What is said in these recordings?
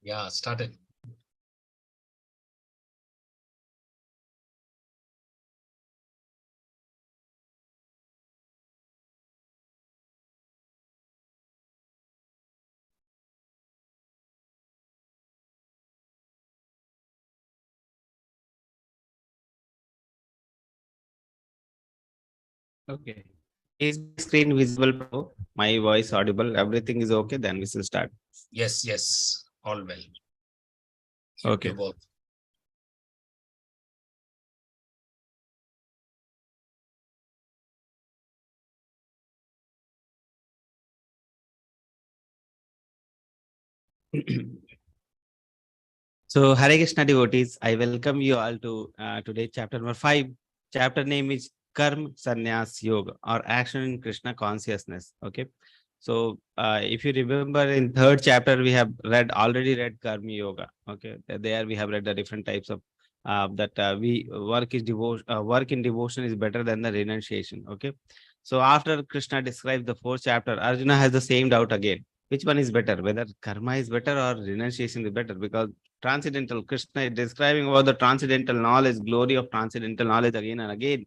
Yeah, started. Okay. Is my screen visible, Prabhu? My voice audible? Everything is okay? Then we will start. Yes, yes, all well. Okay. You both. So, Hare Krishna devotees, I welcome you all to today chapter number 5. Chapter name is Karma Sannyas Yoga or Action in Krishna Consciousness. Okay. So, if you remember in third chapter, we have already read Karma Yoga. Okay. There we have read the different types of that we work in devotion is better than the renunciation. Okay. So, after Krishna describes the fourth chapter, Arjuna has the same doubt again. Which one is better, whether karma is better or renunciation is better? Because transcendental Krishna is describing about the transcendental knowledge, glory of transcendental knowledge again and again.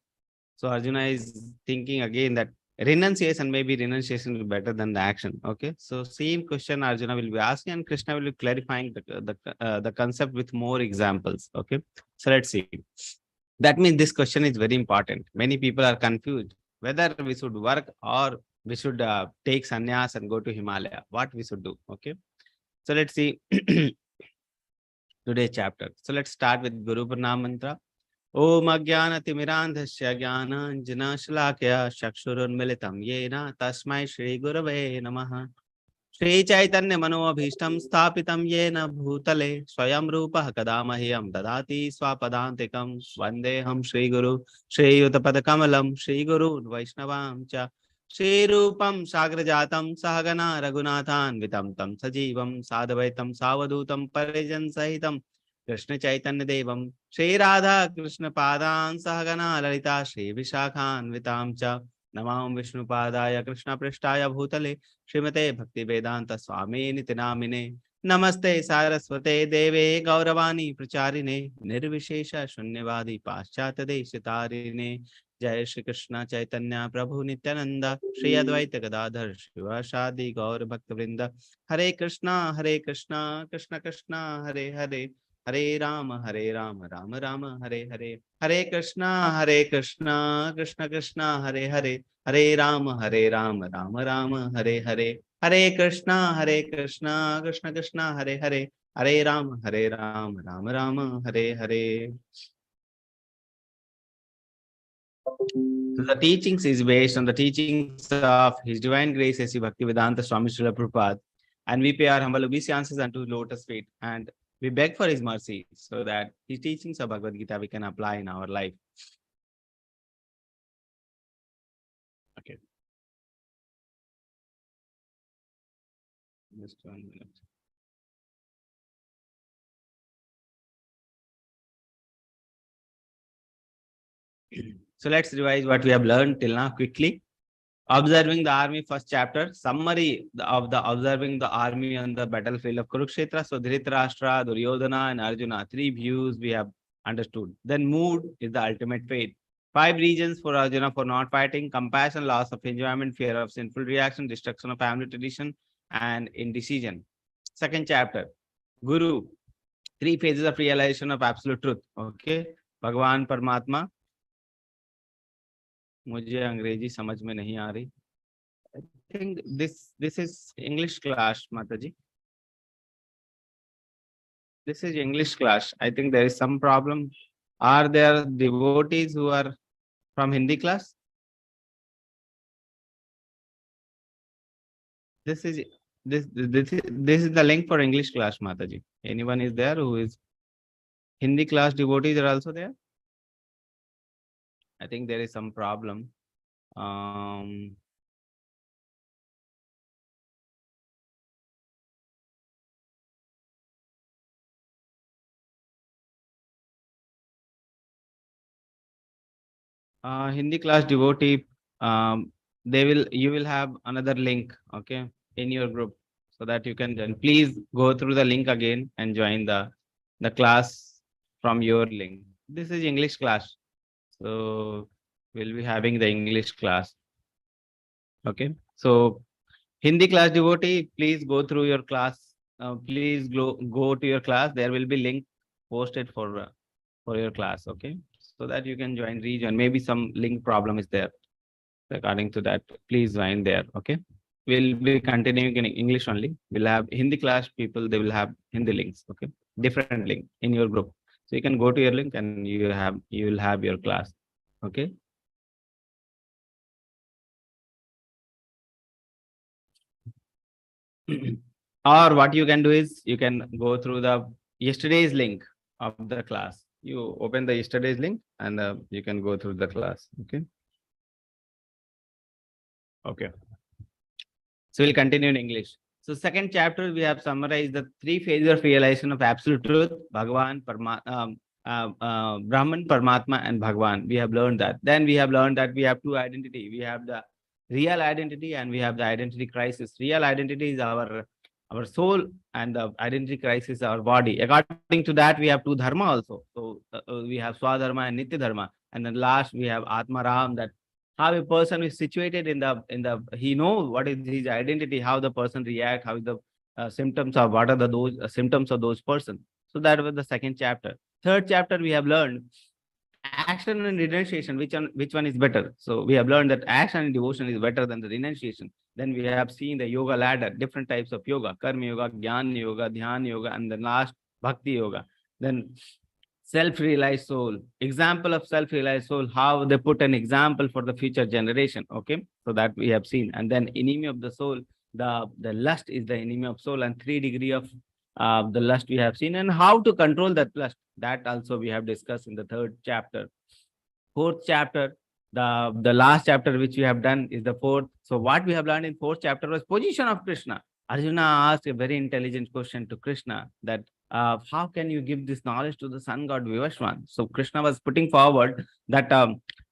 So Arjuna is thinking again that renunciation will be better than the action. Okay, so same question Arjuna will be asking, and Krishna will be clarifying the concept with more examples. Okay, so let's see. That means this question is very important. Many people are confused whether we should work or we should take sannyas and go to Himalaya. What we should do? Okay, so let's see. Today's chapter. So let's start with Guru Pranam Mantra. Om Ajnana Timirandhasya Jnana Shalakya Chakshurunmilitam Yena Tasmai Shri Gurave Namaha. Shri Chaitanya Manoabhishtam Sthapitam Yena Bhutale Swayam Rupa Kadamahyam Dadati Swapadantikam Vandeham Shri Guru Shri Yutapadakamalam Shri Guru Vaishnavam Cha Shri Rupam Sagrajatam Sahagana Raghunathan Vitam Tam Sajivam Sadavaitam Savadutam Parijan Sahitam Krishna Chaitanya Devam Shri Radha Krishna Padan Sahagana Lalita Shri Vishakhan Vitam Cha Namam Vishnu Padaya Krishna Prishtaya Bhutale Srimate Bhakti Vedanta Swami Nitinamine Namaste Saraswate Deve Gauravani Pracharine Nirvishesha Shunyavadi Paschata Deshitarine Jai Shri Krishna Chaitanya Prabhu Nityananda Shri Advaita Gadadhar Shiva Shadi Gaur Bhakta Vrinda Hare Krishna Krishna Krishna Hare Hare Hare Rama Rama Rama Hare Hare Hare Krishna Krishna Krishna Hare Hare Hare Rama Rama Hare Hare Hare Krishna Krishna Krishna Hare Hare Hare Rama Rama Hare Hare. So the teachings is based on the teachings of His Divine Grace A.C. Bhaktivedanta Swami Srila Prabhupada, and we pay our humble obeisances unto His lotus feet, and we beg for His mercy so that His teachings of Bhagavad Gita we can apply in our life. Okay. Just 1 minute. So let's revise what we have learned till now quickly. Observing the army, first chapter, summary of the observing the army on the battlefield of Kurukshetra. So Dhritarashtra, Duryodhana, and Arjuna, 3 views we have understood. Then mood is the ultimate fate. 5 reasons for Arjuna for not fighting: compassion, loss of enjoyment, fear of sinful reaction, destruction of family tradition, and indecision. Second chapter, Guru, 3 phases of realization of absolute truth. Okay, Bhagwan Paramatma. मुझे अंग्रेजी समझ में नहीं आ रही. I think this is English class, Mataji. This is English class. I think there is some problem. Are there devotees who are from Hindi class? This is this is the link for English class, Mataji. Anyone is there who is Hindi class devotees are also there? I think there is some problem. Um, Hindi class devotee, you will have another link, okay, in your group. so that you can join. Please go through the link again and join the class from your link. This is English class. So we'll be having the English class. Okay. So Hindi class devotee, please go through your class. Please go to your class. There will be link posted for your class. Okay. So that you can join, rejoin. Maybe some link problem is there. According to that, please join there. Okay. We'll be continuing in English only. We'll have Hindi class people, they will have Hindi links. Okay. Different link in your group. So you can go to your link and you will have your class. Okay. Or what you can do is you can go through the yesterday's link of the class. You open the yesterday's link and you can go through the class. Okay. Okay. So we'll continue in English. So second chapter, we have summarized the three phases of realization of absolute truth, Bhagavan, Brahman, Paramatma, and Bhagavan. We have learned that. Then we have learned that we have two identity. We have the real identity and we have the identity crisis. Real identity is our soul and the identity crisis is our body. According to that, we have two dharma also. So we have Swadharma and Nitya Dharma. And then last, we have Atma Ram, that how a person is situated in the he knows what is his identity, how the person react, how is the symptoms of what are those symptoms of those person. So that was the second chapter. Third chapter, we have learned action and renunciation, which one is better. So we have learned that action and devotion is better than the renunciation. Then we have seen the yoga ladder, different types of yoga: karma yoga, jnana yoga, dhyana yoga, and then last bhakti yoga. Then self-realized soul, example of self-realized soul, how they put an example for the future generation. Okay, so that we have seen. And then enemy of the soul, the lust is the enemy of soul, and 3 degree of the lust we have seen, and how to control that lust, that also we have discussed in the third chapter. Fourth chapter, the last chapter which we have done is the fourth. So what we have learned in fourth chapter was position of Krishna. Arjuna asked a very intelligent question to Krishna, that how can you give this knowledge to the sun god Vivaswan? So Krishna was putting forward that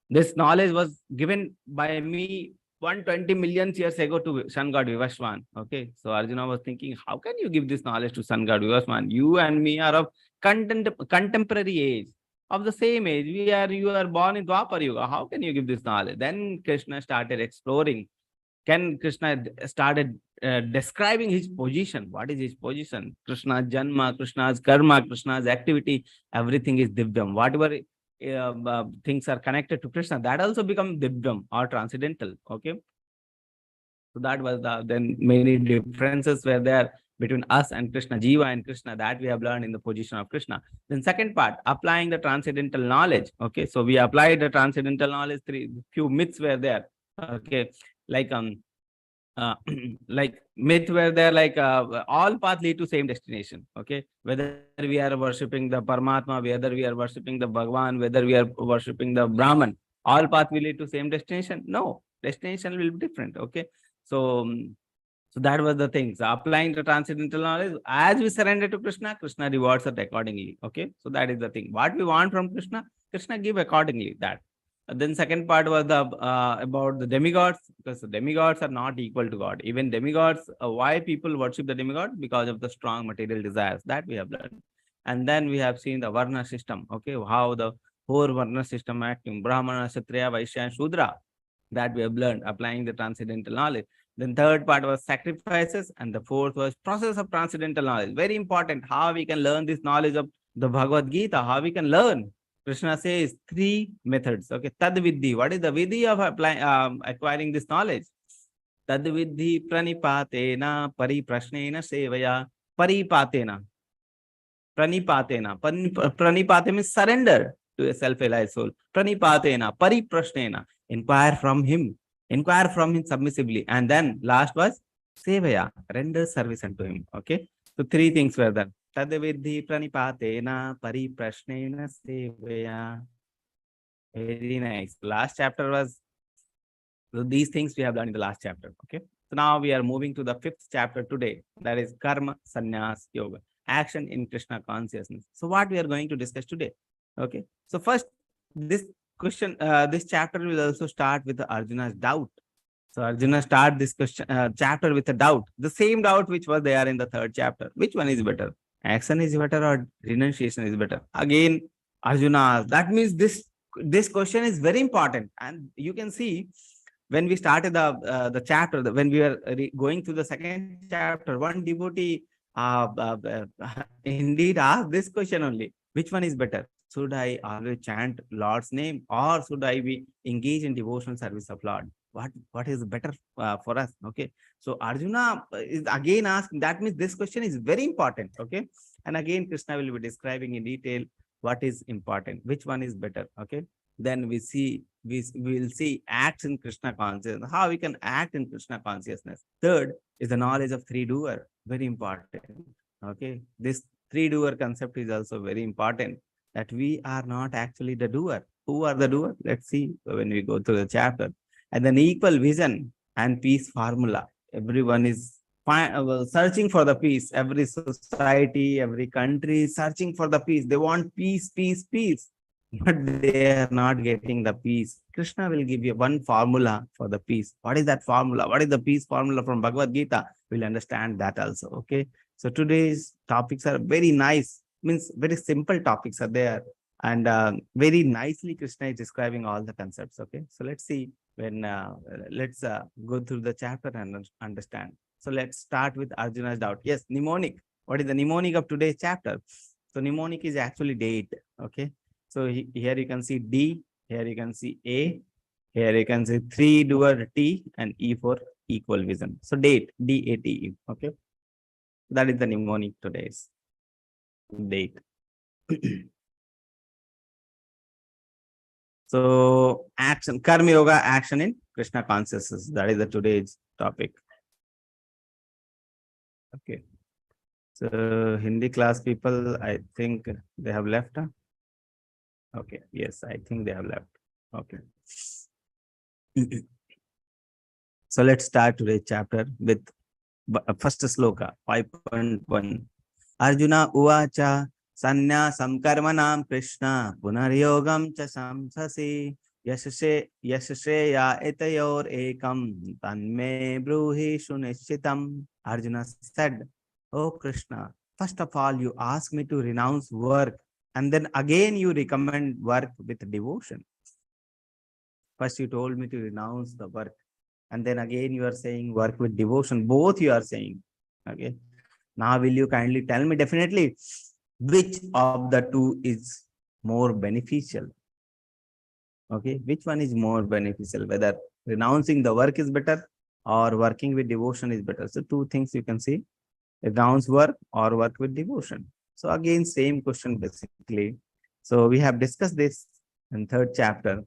this knowledge was given by me 120 million years ago to sun god Vivaswan. Okay, so Arjuna was thinking, how can you give this knowledge to sun god Vivaswan? You and me are of contemporary age, of the same age. You are born in Dwapar Yuga. How can you give this knowledge? Then Krishna started exploring. Krishna started describing his position. What is his position? Krishna's janma, Krishna's karma, Krishna's activity, everything is divyam. Whatever things are connected to Krishna, that also become divyam or transcendental. Okay. So that was then many differences were there between us and Krishna, Jiva and Krishna, that we have learned in the position of Krishna. Then second part, applying the transcendental knowledge. Okay, so we applied the transcendental knowledge. Few myths were there. Okay, like like myth were there, like all paths lead to same destination. Okay, whether we are worshipping the Paramatma, whether we are worshipping the Bhagavan, whether we are worshipping the Brahman, all paths will lead to same destination. No, destination will be different. Okay, so so that was the thing. So applying the transcendental knowledge, as we surrender to Krishna, Krishna rewards us accordingly. Okay, so that is the thing. What we want from Krishna, Krishna give accordingly. That. Then second part was the about the demigods, because the demigods are not equal to God. Even demigods, why people worship the demigod? Because of the strong material desires, that we have learned. And then we have seen the Varna system. Okay, how the four Varna system acting: Brahmana, Kshatriya, Vaishya, and Shudra. That we have learned applying the transcendental knowledge. Then third part was sacrifices, and the fourth was process of transcendental knowledge. Very important, how we can learn this knowledge of the Bhagavad Gita, how we can learn. Krishna says 3 methods. Okay, tad vidhi. What is the vidhi of acquiring this knowledge? Tad vidhi pranipatena pariprashnena sevaya. Paripatena. Pranipatena. Pranipate means surrender to a self-realized soul. Pranipatena, pariprashnena. Inquire from him. Inquire from him submissively. And then last was sevaya, render service unto him. Okay. So 3 things were done. Tadvidhi pranipatena pariprashnena sevaya. Very nice. Last chapter was, so these things we have done in the last chapter. Okay. So now we are moving to the 5th chapter today. That is Karma Sannyas Yoga. Action in Krishna consciousness. So what we are going to discuss today. Okay. So first, this question, this chapter will also start with Arjuna's doubt. So Arjuna start this question, chapter with a doubt, the same doubt which was there in the third chapter. Which one is better? Action is better or renunciation is better? Again, Arjuna asked. That means this question is very important, and you can see when we started the chapter, when we were going through the second chapter, one devotee indeed asked this question only: which one is better? Should I always chant Lord's name, or should I be engaged in devotional service of Lord? What is better for us? Okay, so Arjuna is again asking. That means this question is very important. Okay, and again Krishna will be describing in detail what is important, which one is better. Okay, then we will see acts in Krishna consciousness, how we can act in Krishna consciousness. Third is the knowledge of three doer, very important. Okay, this three doer concept is also very important, that we are not actually the doer. Who are the doer? Let's see when we go through the chapter. And then equal vision and peace formula. Everyone is searching for the peace. Every society, every country is searching for the peace. They want peace, peace, peace, but they are not getting the peace. Krishna will give you one formula for the peace. What is that formula? What is the peace formula from Bhagavad Gita? We'll understand that also. Okay. So today's topics are very nice, means very simple topics are there, and very nicely Krishna is describing all the concepts. Okay. So let's see when let's go through the chapter and understand. So let's start with Arjuna's doubt. Yes, mnemonic. What is the mnemonic of today's chapter? So mnemonic is actually date. Okay. So here you can see D, here you can see A, here you can see three doer T, and E for equal vision. So date, D-A-T-E. Okay. That is the mnemonic today's date. So action, Karma Yoga, action in Krishna consciousness. That is the today's topic. Okay. So Hindi class people, I think they have left. Huh? Okay. Yes, I think they have left. Okay. So let's start today's chapter with first sloka, 5.1. Arjuna uvacha sanyasam karmanam Krishna punaryogam cha samsasi yashase ya etayor ekam tanme bruhi sunishitam. Arjuna said, "Oh Krishna, first of all you ask me to renounce work, and then again you recommend work with devotion. First you told me to renounce the work, and then again you are saying work with devotion. Both you are saying. Okay. Now will you kindly tell me definitely which of the two is more beneficial? Okay. Which one is more beneficial? Whether renouncing the work is better or working with devotion is better. So two things you can see: renounce work or work with devotion. So again, same question basically. So we have discussed this in third chapter.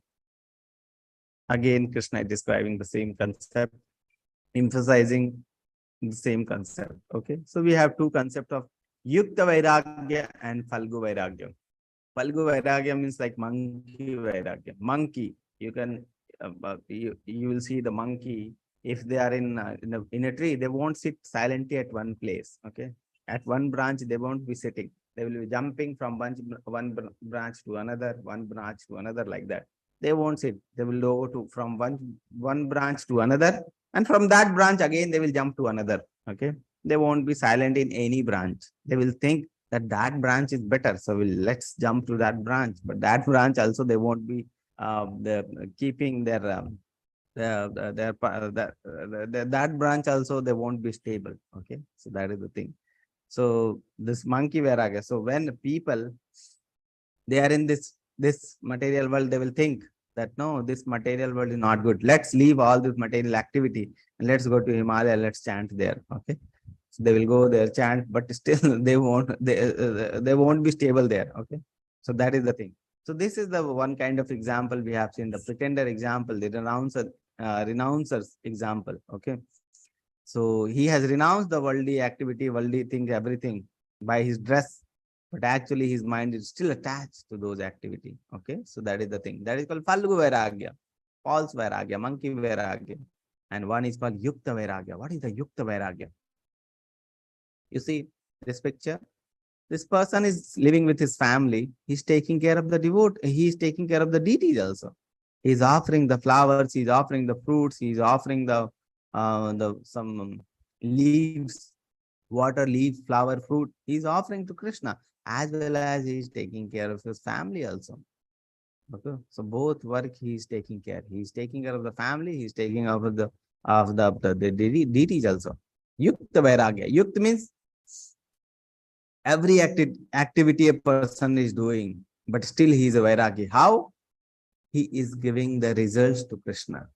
Again, Krishna is describing the same concept, emphasizing the same concept. Okay. So we have two concepts of Yukta Vairagya and Falgu Vairagya. Falgu Vairagya means like monkey Vairagya. Monkey, you can, you will see the monkey. If they are in a tree, they won't sit silently at one place. Okay. At one branch, they won't be sitting. They will be jumping from one branch to another, one branch to another, like that. They won't sit. They will go to from one branch to another, and from that branch again they will jump to another. Okay. They won't be silent in any branch. They will think that branch is better, so let's jump to that branch. But that branch also they won't be keeping their that branch also they won't be stable. Okay. So that is the thing. So this monkey vairagya. So when people they are in this material world, they will think that no, this material world is not good. Let's leave all this material activity and let's go to Himalaya. Let's chant there. Okay. So they will go there, chant, but still they won't be stable there. Okay. So that is the thing. So this is the one kind of example we have seen, the pretender example, the renouncers example. Okay. So he has renounced the worldly activity, worldly things, everything by his dress, but actually his mind is still attached to those activity. Okay. So that is the thing. That is called Falgu Vairagya, false Vairagya, monkey Vairagya. And one is called Yukta Vairagya. What is the Yukta Vairagya? You see this picture? This person is living with his family. He's taking care of the devote. He is taking care of the deities also. He's offering the flowers, he's offering the fruits, he's offering the some leaves, water, leaf, flower, fruit. He's offering to Krishna, as well as he's taking care of his family also. Okay, so both work he is taking care. He's taking care of the family. He's taking care of the deities also. Yukta vairagya. Yukta means every activity a person is doing, but still he is a vairagi. How? He is giving the results to Krishna.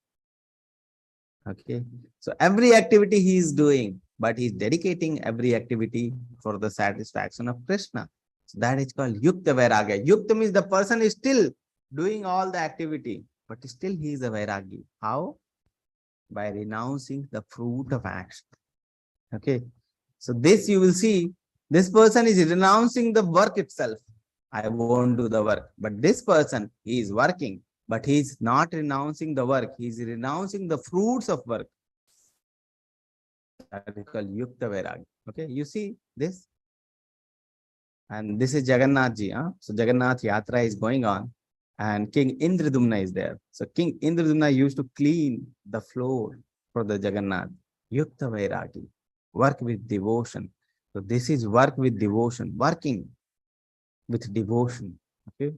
Okay, so every activity he is doing, but he's dedicating every activity for the satisfaction of Krishna. So that is called Yukta Vairagya. Yukta means the person is still doing all the activity, but still he is a Vairagi. How? By renouncing the fruit of action. Okay, so this you will see, this person is renouncing the work itself. I won't do the work, but this person, he is working, but he is not renouncing the work. He is renouncing the fruits of work. That is called Yukta Vairagya. Okay, you see this? And this is Jagannath ji. So Jagannath Yatra is going on, and King Indradumna is there. So King Indradumna used to clean the floor for the Jagannath. Yukta Vairagi, work with devotion. So this is work with devotion, working with devotion. Okay.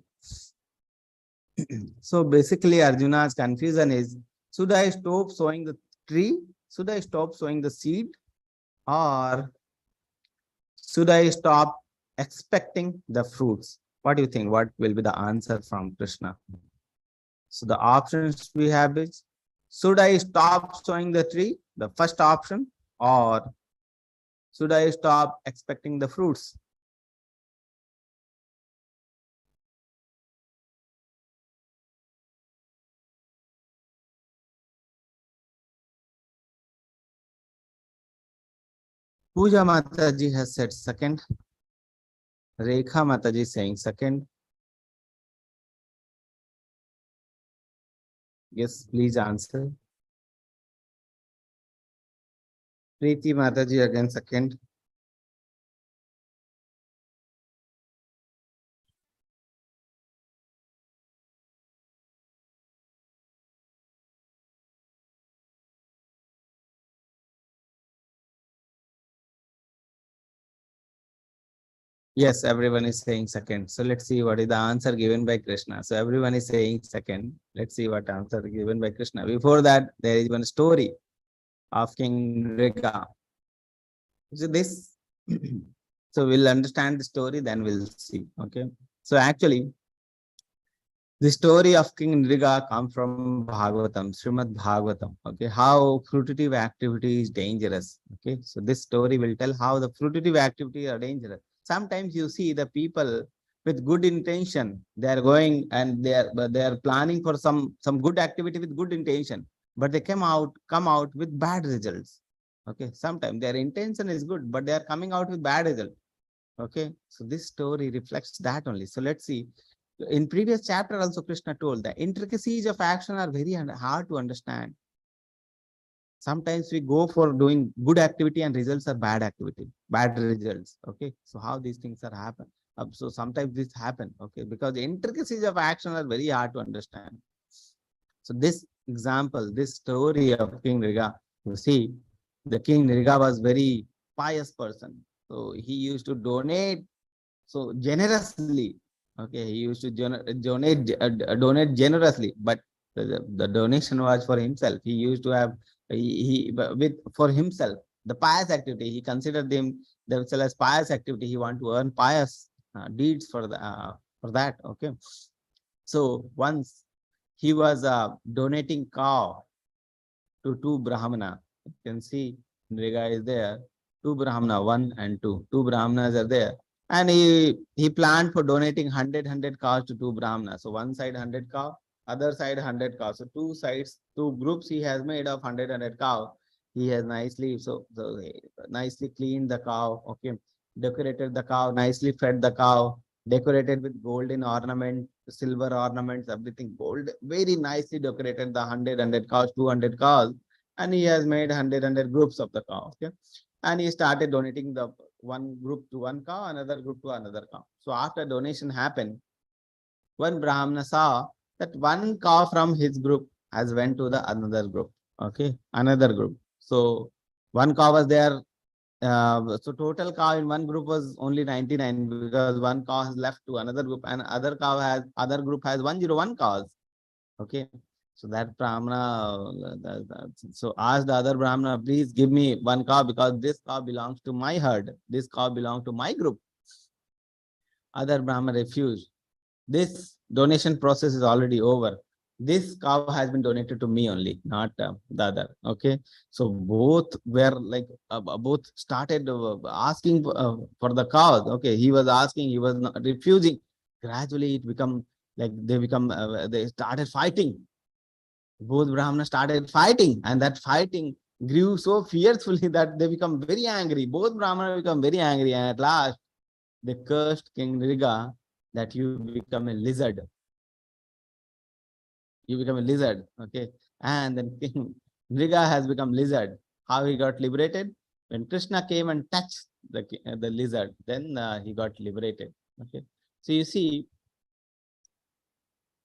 So basically, Arjuna's confusion is: should I stop sowing the tree? Should I stop sowing the seed? Or should I stop expecting the fruits? What do you think? What will be the answer from Krishna? So the options we have is: should I stop sowing the tree, the first option, or should I stop expecting the fruits? Puja Mataji has said second. Rekha Mataji saying second. Yes, please answer. Preeti Mataji again second. Yes, everyone is saying second. So let's see what is the answer given by Krishna. So everyone is saying second. Let's see what answer given by Krishna. Before that, there is one story of King Riga. So this, so we'll understand the story, then we'll see. Okay. So actually, the story of King Nriga comes from Bhagavatam, Srimad Bhagavatam. Okay, how fruitive activity is dangerous. Okay, so this story will tell how the fruitive activity are dangerous. Sometimes you see the people with good intention, they are going and they are planning for some good activity with good intention, but they come out with bad results. Okay, sometimes their intention is good, but they are coming out with bad result. Okay, so this story reflects that only. So let's see. In previous chapter also Krishna told the intricacies of action are very hard to understand. Sometimes we go for doing good activity and results are bad activity, bad results. Okay, so how these things are happen? So sometimes this happen. Okay, because the intricacies of action are very hard to understand. So this example, this story of King Riga, you see, the King Riga was very pious person. So he used to donate so generously. Okay, he used to donate generously, but the donation was for himself. He used to have with for himself the pious activity. He considered themselves as pious activity. He want to earn pious deeds for that. Okay, so once he was donating cow to two Brahmana. You can see Nriga is there. Two Brahmana, one and two. Two Brahmanas are there. And he planned for donating 100 cows to two Brahmanas. So one side 100 cow, other side 100 cows. So two sides, two groups he has made of 100 cow. He has nicely cleaned the cow. Okay, decorated the cow, nicely fed the cow, decorated with golden ornament, silver ornaments, everything gold, very nicely decorated the 100 cows, 200 cows, and he has made 100 groups of the cow. Okay, and he started donating the one group to one cow, another group to another cow. So after donation happened, one Brahmana saw that one cow from his group has went to the another group. Okay, another group. So one cow was there. So total cow in one group was only 99 because one cow has left to another group and other group has 101 cows. Okay. So that Brahmana, so ask the other Brahmana, please give me one cow because this cow belongs to my herd. This cow belongs to my group. Other Brahmana refused. This donation process is already over. This cow has been donated to me only, not the other. Okay. So both were like, both started asking for the cows. Okay. He was asking, he was not refusing. Gradually it become like they started fighting. Both Brahmanas started fighting, and that fighting grew so fiercely that they become very angry. Both Brahmanas become very angry, and at last they cursed King Nriga that you become a lizard. You become a lizard, okay? And then King Nriga has become lizard. How he got liberated? When Krishna came and touched the lizard, then he got liberated. Okay, so you see,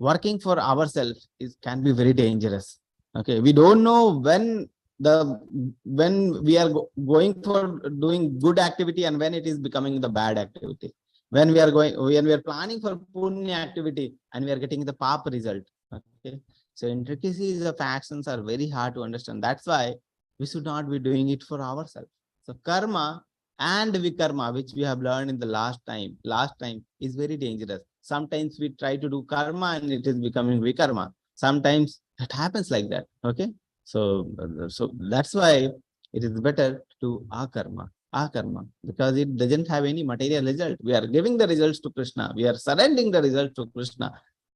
working for ourselves can be very dangerous. Okay, we don't know when we are going for doing good activity and when it is becoming the bad activity. When we are planning for punya activity and we are getting the papa result. Okay, so intricacies of actions are very hard to understand. That's why we should not be doing it for ourselves. So karma and vikarma, which we have learned in the last time is very dangerous. Sometimes we try to do karma and it is becoming vikarma. Sometimes it happens like that. Okay. So that's why it is better to akarma, because it doesn't have any material result. We are giving the results to Krishna. We are surrendering the results to Krishna.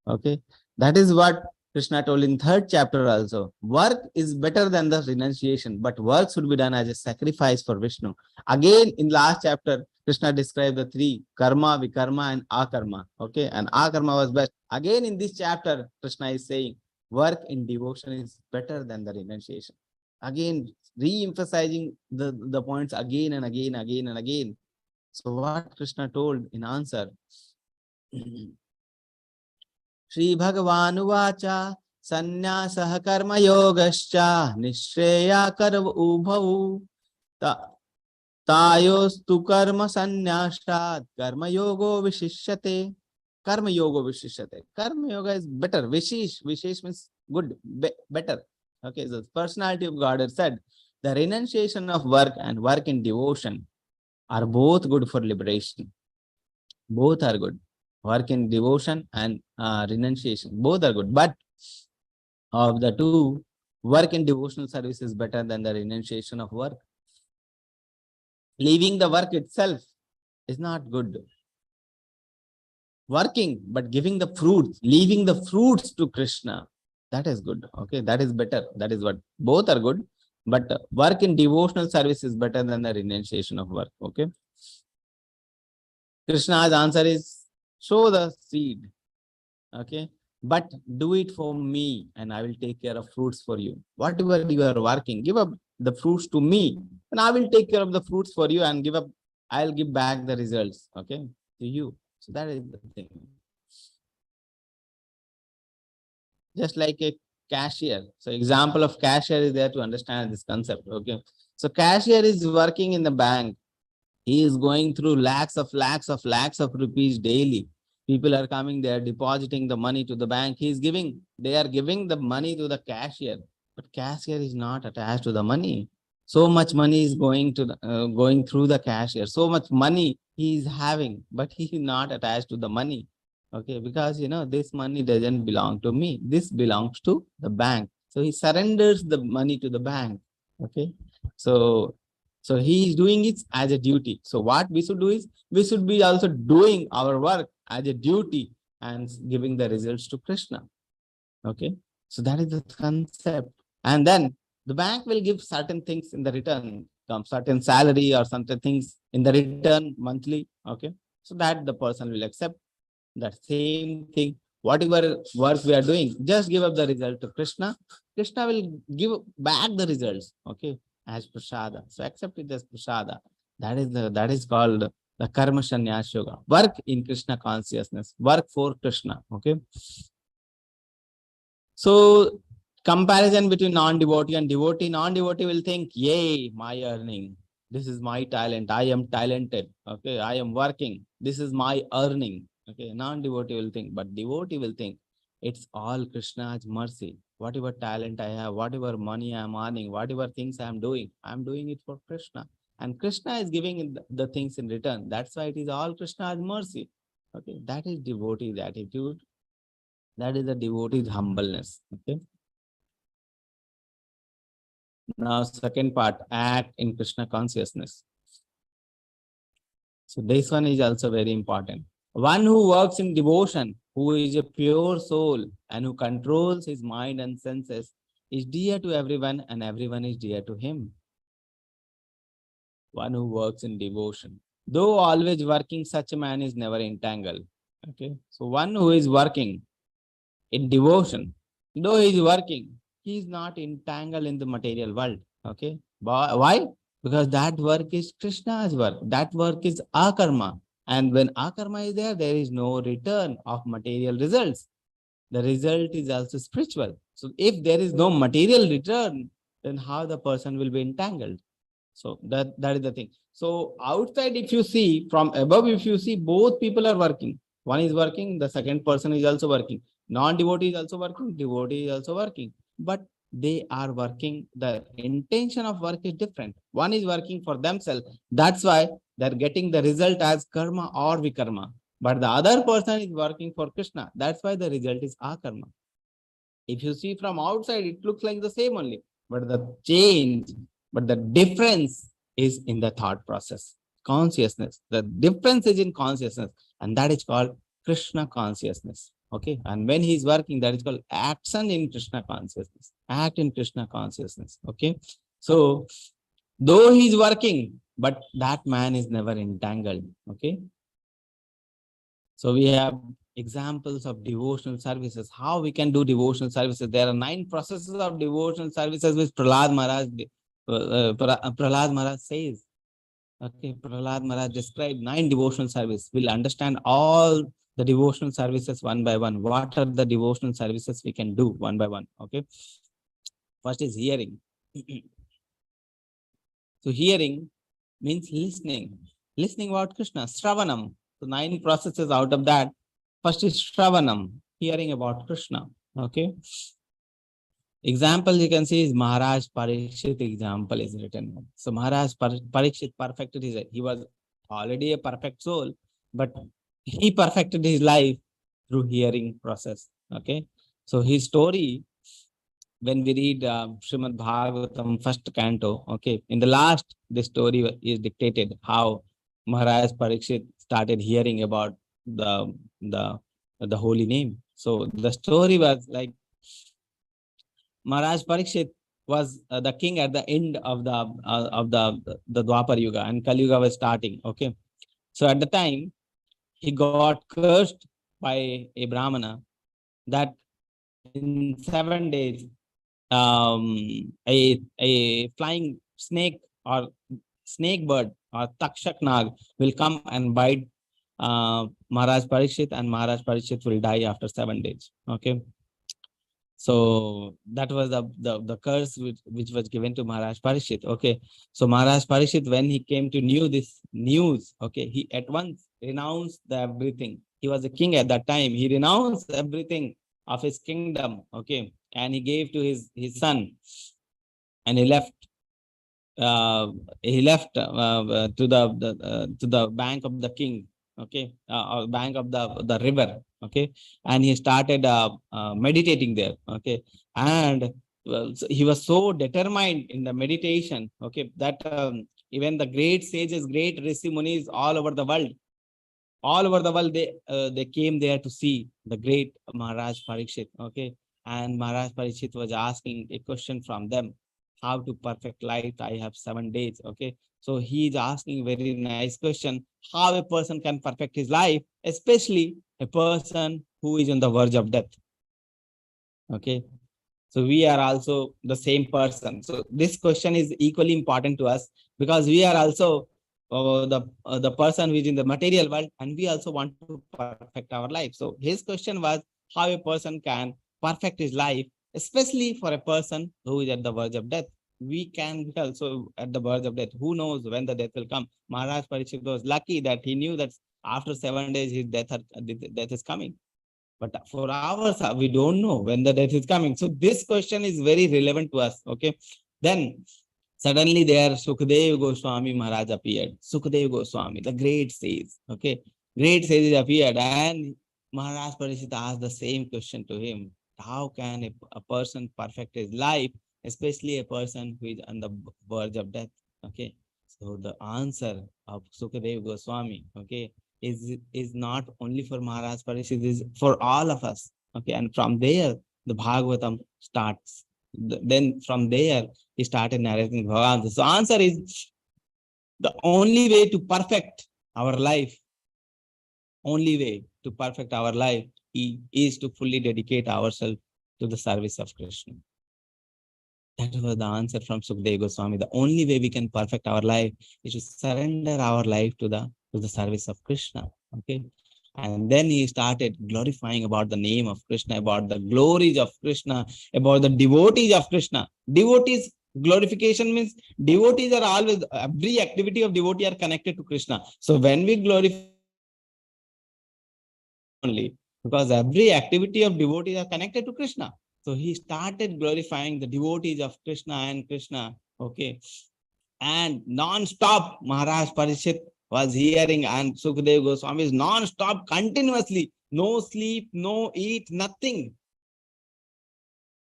Okay. That is what Krishna told in third chapter also. Work is better than the renunciation, but work should be done as a sacrifice for Vishnu. Again, in last chapter, Krishna described the three: karma, vikarma, and akarma. Okay, and akarma was best. Again, in this chapter, Krishna is saying work in devotion is better than the renunciation. Again, re-emphasizing the points again and again, again and again. So what Krishna told in answer? Shri Bhagavan Uvacha Sannyasaha Karma Yogascha Nishreya Karva Ubhavu Tayostu Karma Sannyashat Karma Yogo Vishishyate. Karma Yoga Vishishyate. Karma Yoga is better. Vishesh means good, better. Okay, so the personality of God has said the renunciation of work and work in devotion are both good for liberation. Both are good. Work in devotion and renunciation, both are good. But of the two, work in devotional service is better than the renunciation of work. Leaving the work itself is not good. Working, but giving the fruits, leaving the fruits to Krishna, that is good. Okay, that is better. That is what both are good. But work in devotional service is better than the renunciation of work. Okay. Krishna's answer is sow the seed. Okay, but do it for me and I will take care of fruits for you. Whatever you are working, give up the fruits to me and I will take care of the fruits for you and I'll give back the results, okay, to you. So that is the thing. Just like a cashier. So example of cashier is there to understand this concept. Okay, so cashier is working in the bank. He is going through lakhs of rupees daily. People are coming there, depositing the money to the bank. They are giving the money to the cashier, but cashier is not attached to the money. So much money is going through the cashier. So much money he is having, but he is not attached to the money. Okay, because this money doesn't belong to me. This belongs to the bank. So he surrenders the money to the bank. Okay, so he is doing it as a duty. So what we should do is we should be also doing our work as a duty and giving the results to Krishna. Okay, so that is the concept. And then the bank will give certain things in the return, some certain salary or certain things in the return monthly. Okay, so that the person will accept that same thing. Whatever work we are doing, just give up the result to Krishna. Krishna will give back the results. Okay, as prasada. So accept it as prasada. That is called the karma sannyas yoga. Work in Krishna consciousness. Work for Krishna. Okay. So comparison between non-devotee and devotee, non-devotee will think, yay, my earning. This is my talent. I am talented. Okay, I am working. This is my earning. Okay, non-devotee will think, but devotee will think, it's all Krishna's mercy. Whatever talent I have, whatever money I am earning, whatever things I am doing it for Krishna. And Krishna is giving the things in return. That's why it is all Krishna's mercy. Okay, that is devotee's attitude. That is the devotee's humbleness. Okay. Now, second part, act in Krishna consciousness. So this one is also very important. One who works in devotion, who is a pure soul and who controls his mind and senses, is dear to everyone and everyone is dear to him. One who works in devotion. Though always working, such a man is never entangled. Okay. So one who is working in devotion, though he is working, he is not entangled in the material world. Okay. Why? Because that work is Krishna's work. That work is akarma. And when akarma is there, there is no return of material results. The result is also spiritual. So if there is no material return, then how the person will be entangled? So that is the thing. So outside, if you see, from above, if you see, both people are working. One is working, the second person is also working. Non-devotee is also working, devotee is also working. But they are working, the intention of work is different. One is working for themselves. That's why they're getting the result as karma or vikarma. But the other person is working for Krishna. That's why the result is akarma. If you see from outside, it looks like the same only. But the change, but the difference is in the thought process, consciousness. The difference is in consciousness, and that is called Krishna consciousness. Okay. And when he is working, that is called action in Krishna consciousness. Act in Krishna consciousness. Okay. So, though he is working, but that man is never entangled. Okay. So we have examples of devotional services. How we can do devotional services? There are 9 processes of devotional services which Prahlad Maharaj says. Okay, Prahlad Maharaj described 9 devotional services. We'll understand all the devotional services one by one. What are the devotional services we can do one by one? Okay. First is hearing. So hearing means listening. Listening about Krishna, Shravanam. So 9 processes out of that. First is Shravanam, hearing about Krishna. Okay. Example you can see is Maharaj Parikshit example is written. So Maharaj Parikshit perfected his life. He was already a perfect soul, but he perfected his life through hearing process. Okay. So his story, when we read Srimad Bhagavatam first canto, okay, in the last, the story is dictated how Maharaj Parikshit started hearing about the holy name. So the story was like Maharaj Parikshit was the king at the end of the Dwapar Yuga, and Kali Yuga was starting. Okay, so at the time he got cursed by a Brahmana that in 7 days a flying snake or snake bird or Takshak Nag will come and bite Maharaj Parikshit, and Maharaj Parikshit will die after 7 days. Okay. So that was the curse which was given to Maharaj Parikshit. Okay. So Maharaj Parikshit, when he came to know this news, okay, he at once renounced everything. He was a king at that time. He renounced everything of his kingdom. Okay. And he gave to his son, and he left to the bank of the king, okay, or bank of the river, okay, and he started meditating there, okay, and so he was so determined in the meditation, okay, that even the great sages, great Rishi Munis all over the world, they came there to see the great Maharaj Parikshit, okay, and Maharaj Parikshit was asking a question from them. How to perfect life? I have 7 days. Okay. So he is asking very nice question. How a person can perfect his life, especially a person who is on the verge of death. Okay. So we are also the same person. So this question is equally important to us because we are also the person who is in the material world, and we also want to perfect our life. So his question was how a person can perfect his life especially for a person who is at the verge of death. We can be also at the verge of death. Who knows when the death will come? Maharaj Parikshit was lucky that he knew that after 7 days his death is coming. But for ours, we don't know when the death is coming. So this question is very relevant to us. Okay. Then suddenly there Sukadev Goswami Maharaj appeared. Sukadev Goswami, the great sage. Okay. Great sages appeared, and Maharaj Parishit asked the same question to him. How can a person perfect his life, especially a person who is on the verge of death? Okay. So the answer of Sukadev Goswami, okay, is not only for Maharaj Parishit, is for all of us. Okay, and from there the Bhagavatam starts. Then from there he started narrating Bhagavatam. So answer is the only way to perfect our life, only way to perfect our life is to fully dedicate ourselves to the service of Krishna. That was the answer from Sukadeva Goswami. The only way we can perfect our life is to surrender our life to the service of Krishna. Okay. And then he started glorifying about the name of Krishna, about the glories of Krishna, about the devotees of Krishna. Devotees, glorification means devotees are always, every activity of devotee are connected to Krishna. So when we glorify only, because every activity of devotees are connected to Krishna. So he started glorifying the devotees of Krishna and Krishna. Okay. And non-stop Maharaj Parishit was hearing, and Sukadev Goswami is non-stop, continuously, no sleep, no eat, nothing.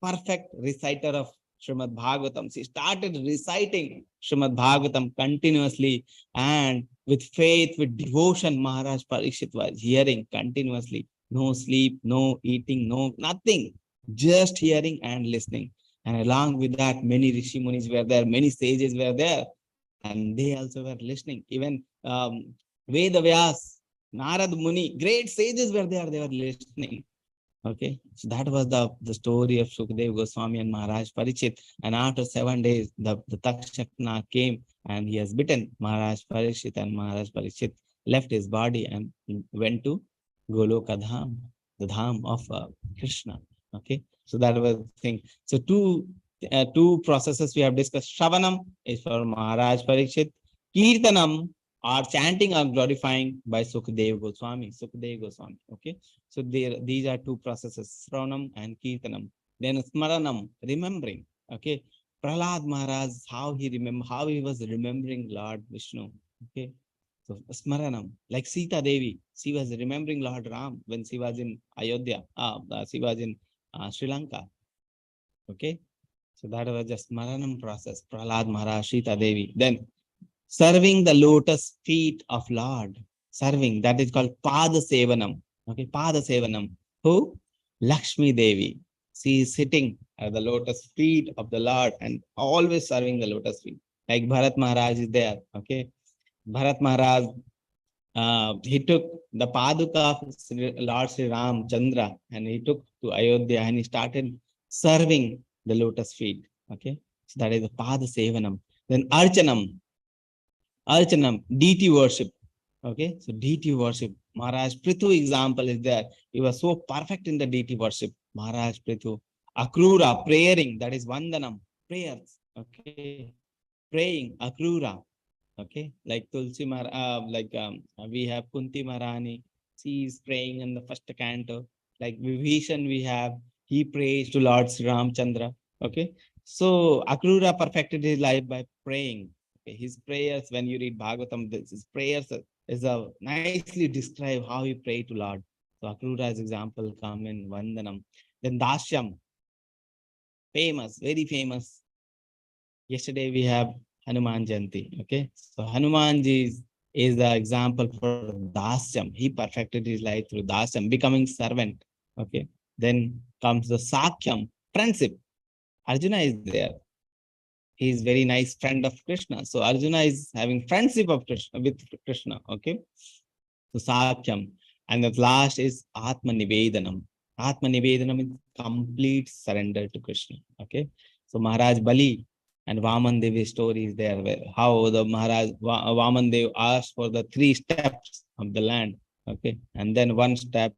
Perfect reciter of Srimad Bhagavatam. She started reciting Srimad Bhagavatam continuously, and with faith, with devotion, Maharaj Parikshit was hearing continuously. No sleep, no eating, no nothing. Just hearing and listening. And along with that, many Rishi Munis were there, many sages were there, and they also were listening. Even Veda Vyas, Narad Muni, great sages were there, they were listening. Okay, so that was the story of Sukadev Goswami and Maharaj Parikshit. And after 7 days, the Takshakna came and he has bitten Maharaj Parikshit, and Maharaj Parikshit left his body and went to Goloka Dham, the Dham of Krishna. Okay, so that was the thing. So two processes we have discussed. Shravanam is for Maharaj Parikshit. Kirtanam or chanting or glorifying by Sukadev Goswami. Sukadev Goswami. Okay. So these are two processes, Sravanam and Kirtanam. Then Smaranam, remembering. Okay. Prahlad Maharaj, how he was remembering Lord Vishnu. Okay. So Smaranam, like Sita Devi, she was remembering Lord Ram when she was in Ayodhya. She was in Sri Lanka. Okay. So that was just Smaranam process. Prahlad Maharaj, Sita Devi. Then serving the lotus feet of Lord. Serving, that is called Pada Sevanam. Okay, Pada Sevanam. Who? Lakshmi Devi. She is sitting at the lotus feet of the Lord and always serving the lotus feet. Like Bharat Maharaj is there. Okay. Bharat Maharaj, he took the Paduka of Lord Sri Ram Chandra and he took to Ayodhya and he started serving the lotus feet. Okay. So that is the Pada Sevanam. Then Archanam. Archanam, deity worship. Okay, so deity worship. Maharaj Prithu example is there. He was so perfect in the deity worship. Maharaj Prithu. Akrura, praying, that is Vandanam, prayers. Okay, praying, Akrura. Okay, like Tulsi Mar, we have Kunti Marani. She is praying in the first canto. Like Vibhishan, we have, he prays to Lord Sri Ramchandra. Okay, so Akrura perfected his life by praying. Okay, his prayers, when you read Bhagavatam, his prayers is a nicely describe how he prayed to Lord. So Akrura's example come in Vandanam. Then Dashyam, famous, very famous. Yesterday we have Hanuman Jayanti. Okay, so Hanumanji is the example for Dasyam. He perfected his life through Dasyam, becoming servant. Okay, then comes the Sakyam, friendship. Arjuna is there. He is very nice friend of Krishna. So Arjuna is having friendship of Krishna with Krishna. Okay, so Sakyam, and the last is Atma Nivedanam. Atma Nivedanam is complete surrender to Krishna. Okay, so Maharaj Bali and Vaman Devi story is there, where how the Maharaj Vaman Dev asked for the 3 steps of the land. Okay, and then one step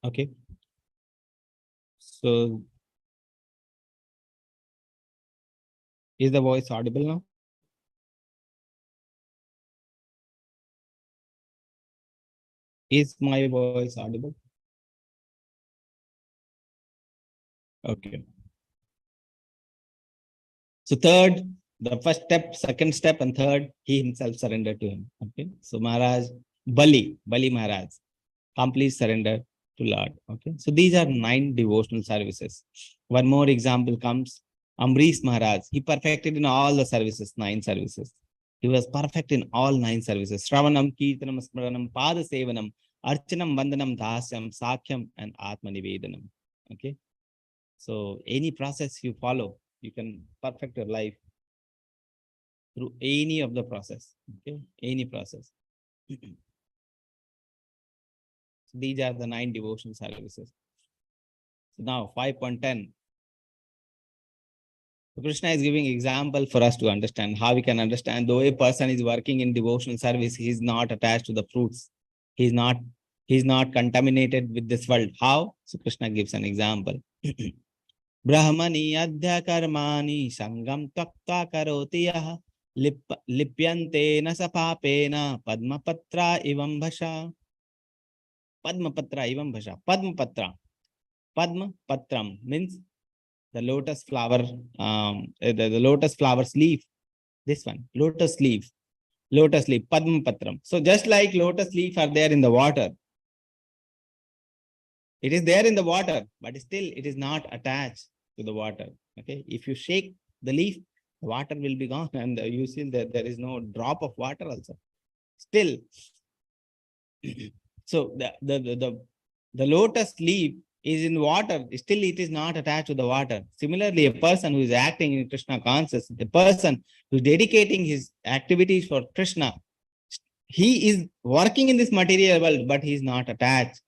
Okay. So is the voice audible now? Is my voice audible? Okay. So third, the first step, second step, and third, he himself surrendered to him. Okay. So Maharaj, Bali Maharaj, complete surrender to Lord. Okay. So these are 9 devotional services. One more example comes Amrish Maharaj. He perfected in all the services, 9 services. He was perfect in all 9 services. Shravanam, Kirtanam, Smaranam, Pada Sevanam, Archanam, Vandanam, Dasyam, Sakyam, and Atma Nivedanam. Okay. So any process you follow, you can perfect your life through any of the process. Okay. Any process. So these are the 9 devotional services. So now 5.10. So Krishna is giving example for us to understand how we can understand. Though a person is working in devotional service, he is not attached to the fruits. He is not contaminated with this world. How? So Krishna gives an example. Brahmani adhya karmani sangam takta karoti yah lipyante na sapapena padmapatra ivam bhasha. Padmapatra ivam bhasha. Padma patram means the lotus flower, the lotus flower's leaf. This one, lotus leaf, Padma Patram. So just like lotus leaf are there in the water, it is there in the water, but still it is not attached to the water. Okay, if you shake the leaf, the water will be gone, and you see that there is no drop of water also. Still, so the lotus leaf is in water, still it is not attached to the water. Similarly, a person who is acting in Krishna consciousness, a person who is dedicating his activities for Krishna, he is working in this material world, but he is not attached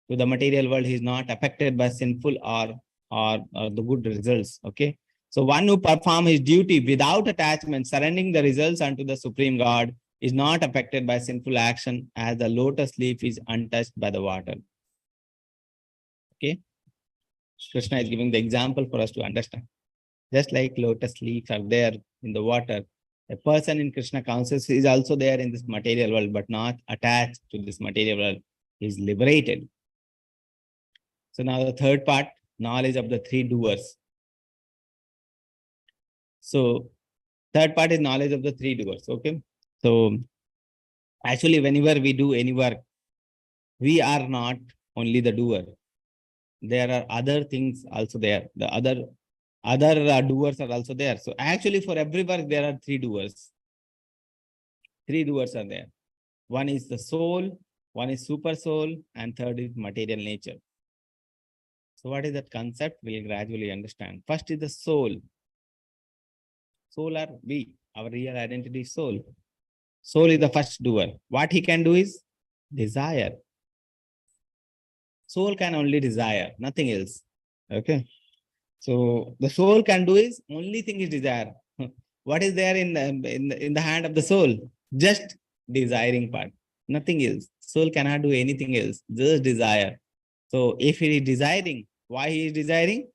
to the material world. He is not affected by sinful or the good results. Okay. So one who perform his duty without attachment, surrendering the results unto the Supreme God, is not affected by sinful action, as the lotus leaf is untouched by the water. Okay. Krishna is giving the example for us to understand. Just like lotus leaves are there in the water, a person in Krishna consciousness is also there in this material world, but not attached to this material world. He is liberated. So now the third part, knowledge of the 3 doers. So third part is knowledge of the 3 doers. Okay. So actually, whenever we do any work, we are not only the doer. There are other things also there. The other doers are also there. So actually, for every work, there are 3 doers. 3 doers are there. One is the soul, one is super soul, and third is material nature. So what is that concept? We'll gradually understand. First is the soul. Soul are we. Our real identity is soul. Soul is the first doer. What he can do is desire. Soul can only desire, nothing else. Okay. So the soul can do is only thing is desire. What is there in the hand of the soul? Just desiring part, nothing else. Soul cannot do anything else, just desire. So if he is desiring, why he is desiring?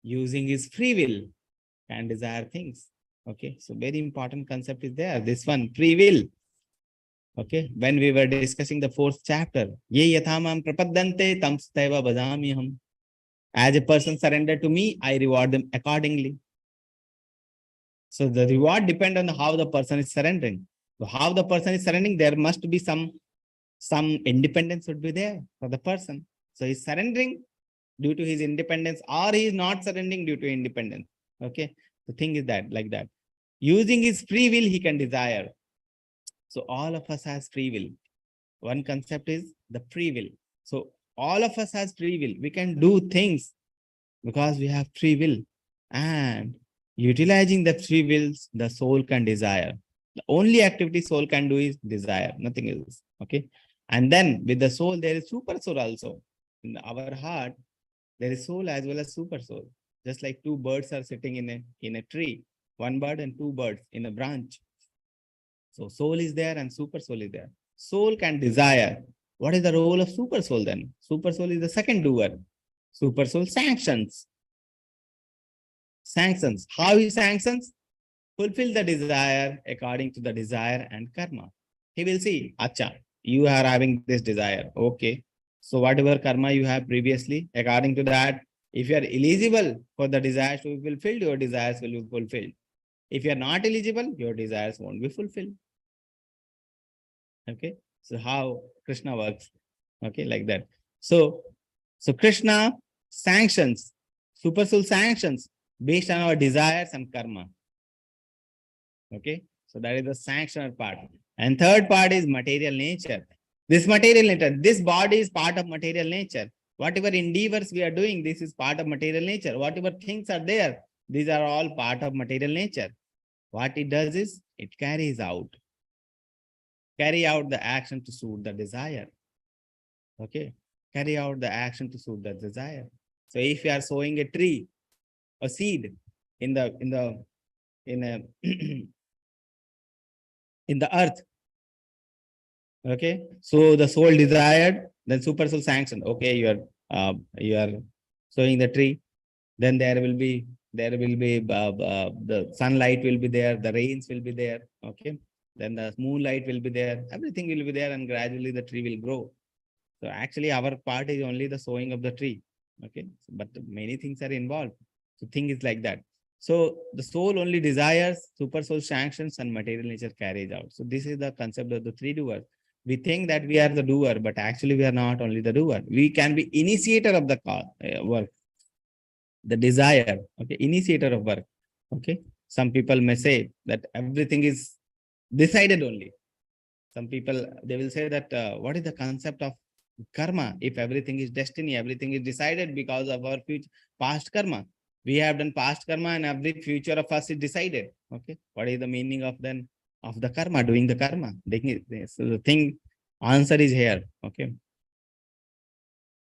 Using his free will and desire things. Okay, so very important concept is there. This one, free will. Okay, when we were discussing the 4th chapter, ye yathamam prapaddante tam staiva bhajamiham. As a person surrendered to me, I reward them accordingly. So the reward depends on how the person is surrendering. So how the person is surrendering, there must be some independence would be there for the person. So he's surrendering due to his independence, or he is not surrendering due to independence. Okay. The thing is that like that. Using his free will, he can desire. So all of us has free will. One concept is the free will. So all of us has free will. We can do things because we have free will. And utilizing the free wills, the soul can desire. The only activity soul can do is desire, nothing else. Okay. And then with the soul, there is super soul also. In our heart, there is soul as well as super soul. Just like 2 birds are sitting in a tree, 1 bird and 2 birds in a branch. So soul is there and super soul is there. Soul can desire. What is the role of super soul then? Super soul is the second doer. Super soul sanctions. Sanctions. How he sanctions? Fulfill the desire according to the desire and karma. He will see, Acha, you are having this desire. Okay. So whatever karma you have previously, according to that, if you are eligible for the desires to be fulfilled, your desires will be fulfilled. If you are not eligible, your desires won't be fulfilled. Okay. So how Krishna works. Okay, like that. So Krishna sanctions, super soul sanctions based on our desires and karma. Okay, so that is the sanctioner part. And third part is material nature. This material nature, this body is part of material nature. Whatever endeavors we are doing, this is part of material nature. Whatever things are there, these are all part of material nature. What it does is, it carry out the action to suit the desire. Okay, carry out the action to suit the desire. So if you are sowing a tree, a seed in a in the earth, okay, so the soul desired, then super soul sanctioned. Okay, you are sowing the tree, then there will be the sunlight will be there, the rains will be there. Okay, then the moonlight will be there, everything will be there, and gradually the tree will grow. So actually our part is only the sowing of the tree. Okay, but many things are involved. So thing is like that. So the soul only desires, super soul sanctions, and material nature carries out. So this is the concept of the three doers. We think that we are the doer, but actually we are not only the doer. We can be initiator of the work, the desire. Okay, initiator of work. Okay, some people may say that everything is decided only. Some people, they will say that what is the concept of karma? If everything is destiny, everything is decided because of our future past karma. We have done past karma, and every future of us is decided. Okay, what is the meaning of then of the karma, doing the karma? So the thing, answer is here. Okay,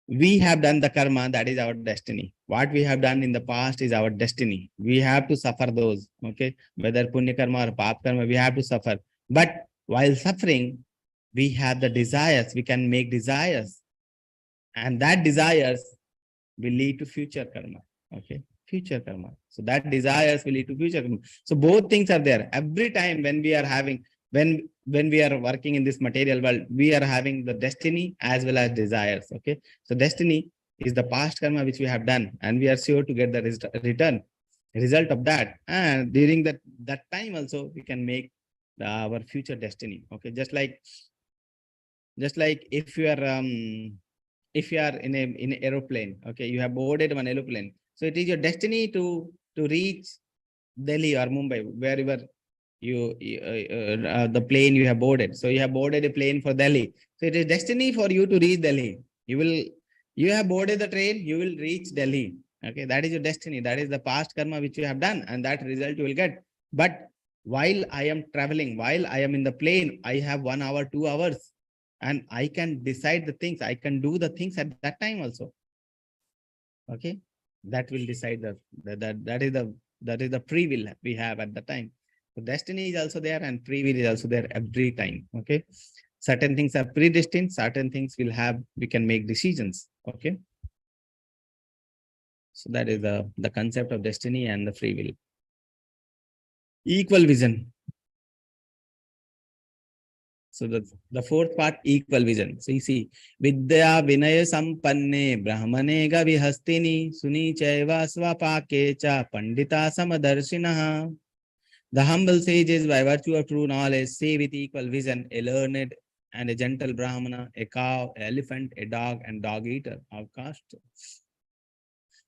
we have done the karma, that is our destiny. What we have done in the past is our destiny. We have to suffer those. Okay, whether punya karma or pap karma, we have to suffer. But while suffering, we have the desires. We can make desires, and that desires will lead to future karma. Okay, future karma. So that desires will lead to future karma. So both things are there. Every time when we are having, when we are working in this material world, we are having the destiny as well as desires. Okay, so destiny is the past karma which we have done, and we are sure to get the result of that. And during that time also, we can make our future destiny. Okay, just like if you are in an aeroplane. Okay, you have boarded one aeroplane, so it is your destiny to reach Delhi or Mumbai, wherever the plane you have boarded. So you have boarded a plane for Delhi, so it is destiny for you to reach Delhi. You have boarded the train, you will reach Delhi. Okay, that is your destiny. That is the past karma which you have done, and that result you will get. But while I am traveling, while I am in the plane, I have 1 hour, 2 hours, and I can decide the things. I can do the things at that time also. Okay, that will decide that is the free will we have at the time. So destiny is also there, and free will is also there every time. Okay, certain things are predestined, certain things we can make decisions. Okay, so that is the concept of destiny and the free will. Equal vision. So the fourth part, equal vision. So you see, Vidya Vinaya Sampanne Brahmane Gavihastini Suni Chaiva Swapake Cha Pandita Samadarshinaha. The humble sages, by virtue of true knowledge, say with equal vision, a learned and a gentle Brahmana, a cow, an elephant, a dog, and dog eater of caste.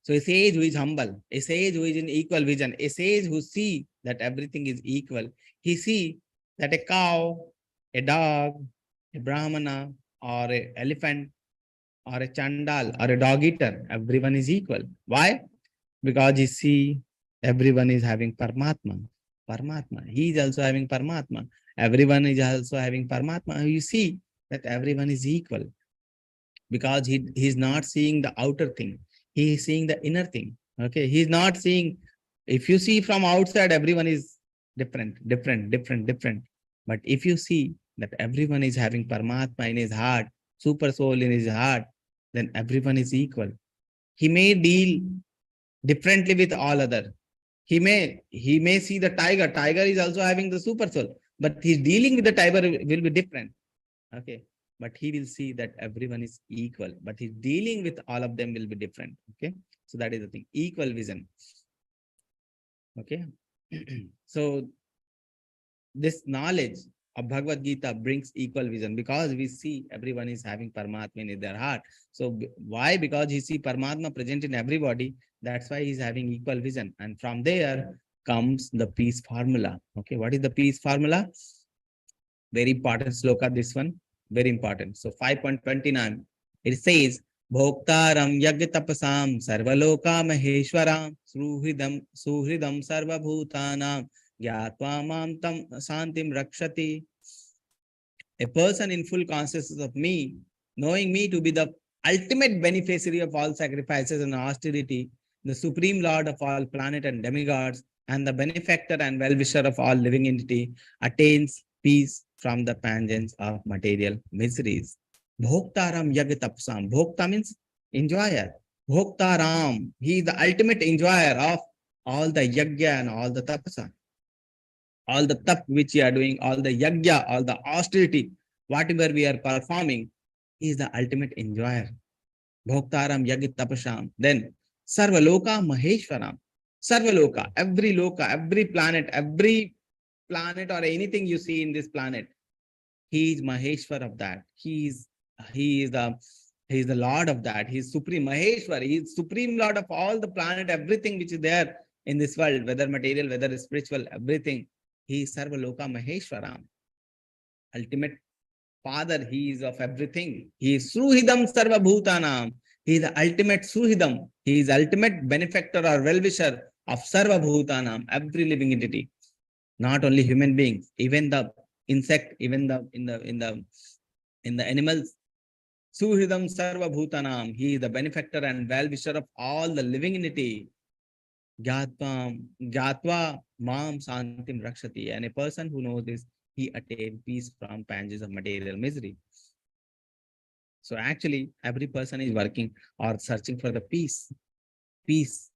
So a sage who is humble, a sage who is in equal vision, a sage who see that everything is equal. He see that a cow, a dog, a Brahmana, or an elephant, or a Chandal, or a dog eater, everyone is equal. Why? Because you see, everyone is having Paramatma. Paramatma. He is also having Paramatma. Everyone is also having Paramatma. You see that everyone is equal. Because he is not seeing the outer thing. He is seeing the inner thing. Okay. He is not seeing, if you see from outside, everyone is different. But if you see that everyone is having Paramatma in his heart, super soul in his heart, then everyone is equal. He may deal differently with all other. He may see the tiger. Tiger is also having the super soul, but he's dealing with the tiger will be different. Okay. But he will see that everyone is equal, but his dealing with all of them will be different. Okay. So that is the thing. Equal vision. Okay. So this knowledge of Bhagavad Gita brings equal vision because we see everyone is having Paramatma in their heart. So why? Because he see Paramatma present in everybody. That's why he's having equal vision. And from there comes the peace formula. Okay, what is the peace formula? Very important sloka, this one. Very important. So 5.29, it says, Bhoktaram yagyatapasam sarvaloka maheshwaram suhridam sarvabhutanam gyatva mam tam santim rakshati. A person in full consciousness of me, knowing me to be the ultimate beneficiary of all sacrifices and austerity, the supreme lord of all planet and demigods, and the benefactor and well-wisher of all living entity, attains peace from the pangs of material miseries. Bhoktaram yagatapsam. Bhokta means enjoyer. Bhoktaram, he is the ultimate enjoyer of all the yagya and all the tapasa, all the tap which we are doing, all the yagya, all the austerity, whatever we are performing, he is the ultimate enjoyer. Bhoktaram yagit tapasham. Then Sarvaloka Maheshwaram. Sarvaloka, every loka, every planet or anything you see in this planet, he is Maheshwar of that. He is the Lord of that. He is Supreme Maheshwar. He is Supreme Lord of all the planet, everything which is there in this world, whether material, whether spiritual, everything. He is Sarvaloka Maheshwaram. Ultimate Father, he is of everything. He is Suhidam Sarva Bhutanam. He is the ultimate Suhidam. He is ultimate benefactor or well-wisher of Sarva Bhutanam, every living entity. Not only human beings, even the insect, even the in the animals. Suhidam Sarva Bhutanam. He is the benefactor and well-wisher of all the living entity. Gyatva Mam Santim Rakshati. And a person who knows this, he attains peace from pangs of material misery. So actually, every person is working or searching for the peace. Peace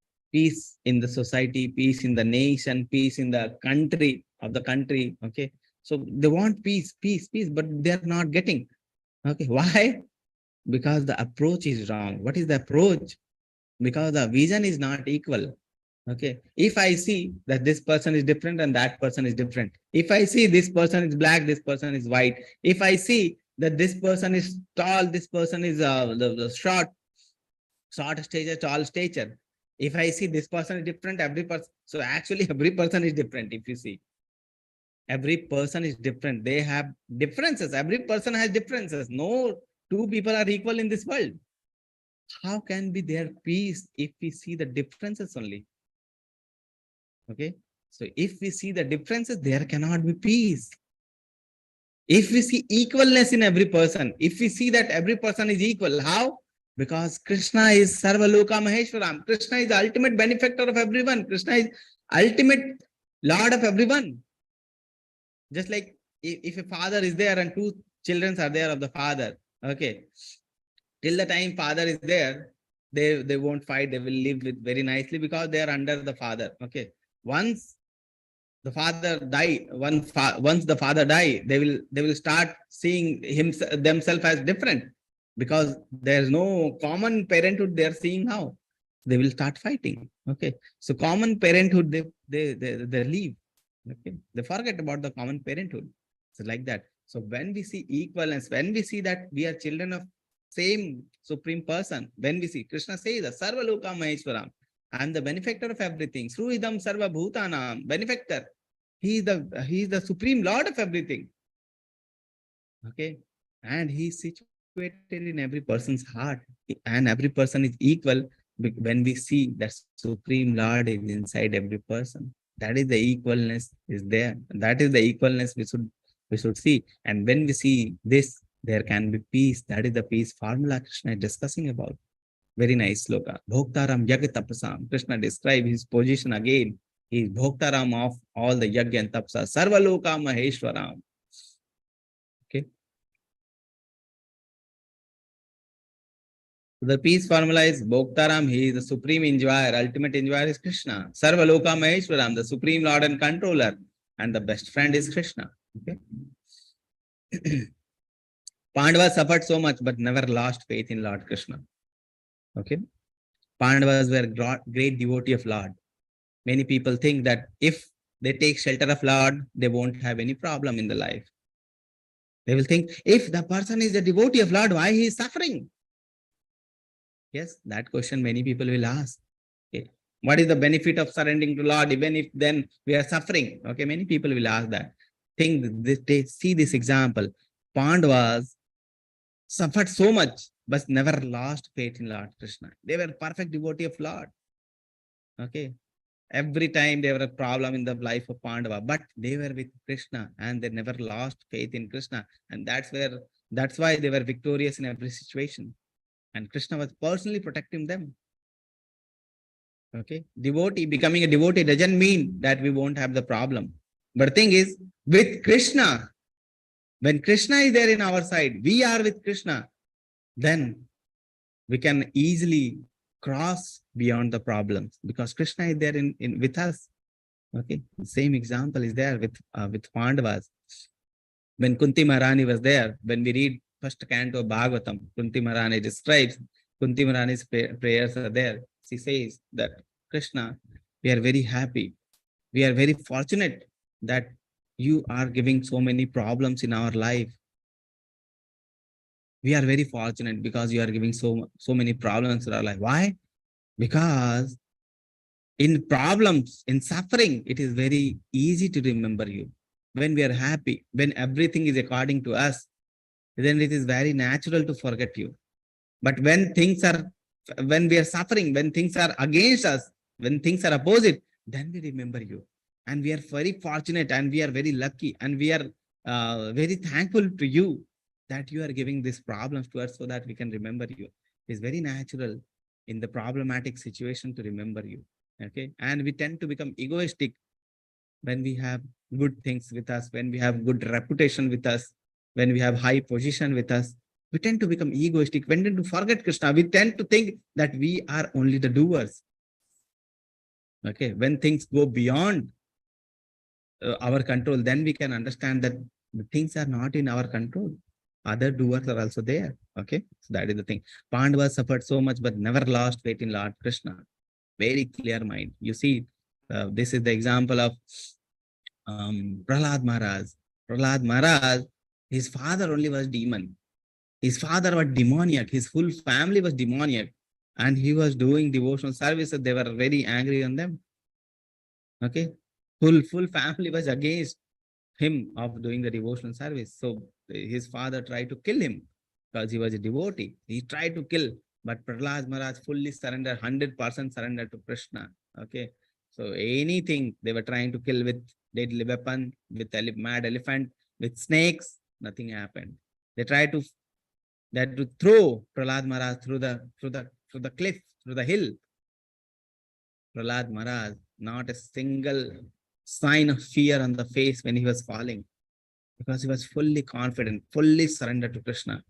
in the society, peace in the nation, peace in the country of the country. Okay. So they want peace, but they're not getting. Okay. Why? Because the approach is wrong. What is the approach? Because the vision is not equal. Okay. If I see that this person is different and that person is different, if I see this person is black, this person is white, if I see that this person is tall, this person is the short stature, tall stature, if I see this person is different, every person, so actually every person is different. If you see, every person is different. They have differences. Every person has differences. No two people are equal in this world. How can be there peace if we see the differences only? Okay. So if we see the differences, there cannot be peace. If we see equalness in every person, if we see that every person is equal, how? Because Krishna is Sarvaloka Maheshwaram. Krishna is the ultimate benefactor of everyone. Krishna is ultimate Lord of everyone. Just like if a father is there and two children are there of the father, okay, till the time father is there, they won't fight. They will live with very nicely because they are under the father. Okay, once the father die, once the father die, they will start seeing themselves as different because there's no common parenthood. They're seeing how they will start fighting. Okay, so common parenthood they leave. Okay, they forget about the common parenthood. So like that. So when we see equivalence, when we see that we are children of same supreme person, when we see Krishna says Sarva Loka Maheshwaram, I am the benefactor of everything. Sruhidam Sarva Bhutanam, benefactor. He is the supreme lord of everything. Okay, and he is situated in every person's heart, and every person is equal. When we see that supreme lord is inside every person, that is the equalness is there. That is the equalness we should see. And when we see this, there can be peace. That is the peace formula Krishna is discussing about. Very nice sloka. Bhoktaram Yagatapasam. Krishna describes his position again. He is Bhoktaram of all the Yagya and Tapsa. Sarvaloka Maheshwaram. Okay. The peace formula is Bhoktaram, he is the supreme enjoyer, ultimate enjoyer is Krishna. Sarva Loka Maheshwaram, the supreme lord and controller, and the best friend is Krishna. Okay. Pandavas suffered so much but never lost faith in Lord Krishna. Okay. Pandavas were great devotee of Lord. Many people think that if they take shelter of Lord, they won't have any problem in the life. They will think, if the person is a devotee of Lord, why he is suffering? Yes, that question many people will ask. Okay. What is the benefit of surrendering to Lord, even if then we are suffering? Okay, many people will ask that. Think this, they see this example. Pandavas suffered so much, but never lost faith in Lord Krishna. They were perfect devotee of Lord. Okay. Every time there were a problem in the life of Pandava, but they were with Krishna and they never lost faith in Krishna. And that's why they were victorious in every situation. And Krishna was personally protecting them. Okay. Becoming a devotee doesn't mean that we won't have the problem. But the thing is, with Krishna, when Krishna is there in our side, we are with Krishna, then we can easily cross beyond the problems because Krishna is there in with us. Okay, the same example is there with Pandavas. When Kunti Maharani was there, when we read first canto of Bhagavatam, Kunti Maharani describes Kunti Maharani's prayers are there. She says that Krishna, we are very happy. We are very fortunate that you are giving so many problems in our life. We are very fortunate because you are giving so many problems in our life. Why? Because in problems, in suffering, it is very easy to remember you. When we are happy, when everything is according to us, then it is very natural to forget you. But when we are suffering, when things are against us, when things are opposite, then we remember you. And we are very fortunate and we are very lucky and we are very thankful to you that you are giving these problems to us so that we can remember you. It is very natural in the problematic situation to remember you. Okay. And we tend to become egoistic when we have good things with us, when we have good reputation with us, when we have high position with us. We tend to become egoistic. We tend to forget Krishna. We tend to think that we are only the doers. Okay. When things go beyond our control, then we can understand that the things are not in our control. Other doers are also there. Okay. So that is the thing. Pandavas suffered so much, but never lost faith in Lord Krishna. Very clear mind. You see, this is the example of Prahlad Maharaj. Prahlad Maharaj, his father only was demon. His father was demoniac. His full family was demoniac. And he was doing devotional services. They were very angry on them. Okay. Full family was against him of doing the devotional service. So his father tried to kill him because he was a devotee. He tried to kill, but Prahlad Maharaj fully surrendered, 100% surrendered to Krishna. Okay. So anything they were trying to kill with deadly weapon, with mad elephant, with snakes, nothing happened. They tried to throw Prahlad Maharaj through the cliff, through the hill. Prahlad Maharaj, not a single sign of fear on the face when he was falling, because he was fully confident, fully surrendered to Krishna,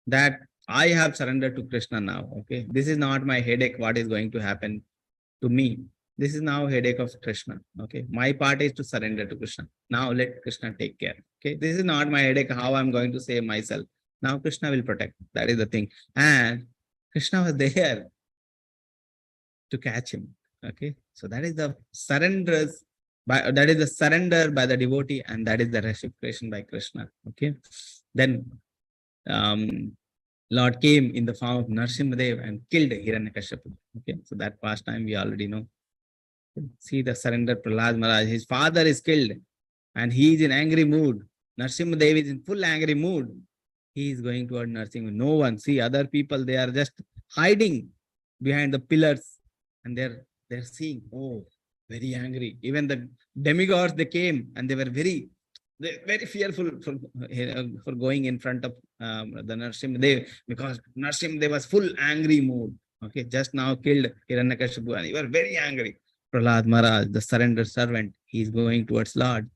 that I have surrendered to Krishna now. Okay, this is not my headache, what is going to happen to me. This is now headache of Krishna. Okay, my part is to surrender to Krishna. Now let Krishna take care. Okay, this is not my headache, how I'm going to save myself. Now Krishna will protect. That is the thing. And Krishna was there to catch him. Okay, so that is the surrender by the devotee, and that is the restoration by Krishna. Okay, then Lord came in the form of Narsimhadev and killed Hiranyakashipu. Okay, so that past time we already know. See the surrender Prahlad Maharaj. His father is killed and he is in angry mood. Narsimhadev is in full angry mood. He is going toward Narsimha. No one. See, other people, they are just hiding behind the pillars and they're seeing, oh, very angry. Even the demigods, they came and they were very fearful for going in front of the Narsimhadev, because Narsimhadev was full angry mood. Okay, just now killed Hiranyakashipu and he was very angry. Prahlad Maharaj, the surrendered servant, he is going towards Lord.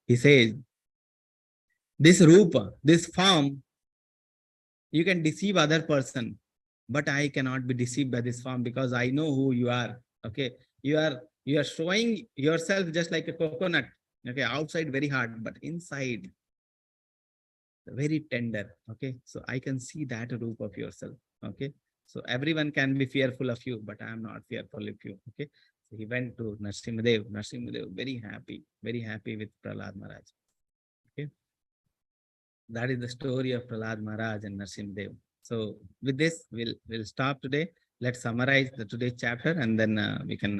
He says, this rupa, this form, you can deceive other person. but I cannot be deceived by this form because I know who you are. Okay, you are showing yourself just like a coconut. Okay, outside very hard, but inside very tender. Okay, so I can see that root of yourself. Okay, so everyone can be fearful of you, but I am not fearful of you. Okay, so he went to Narsimhadev. Narsimhadev very happy with Prahlad Maharaj. Okay, that is the story of Prahlad Maharaj and Narsimhadev. So with this, we'll stop today. Let's summarize the today's chapter, and then we can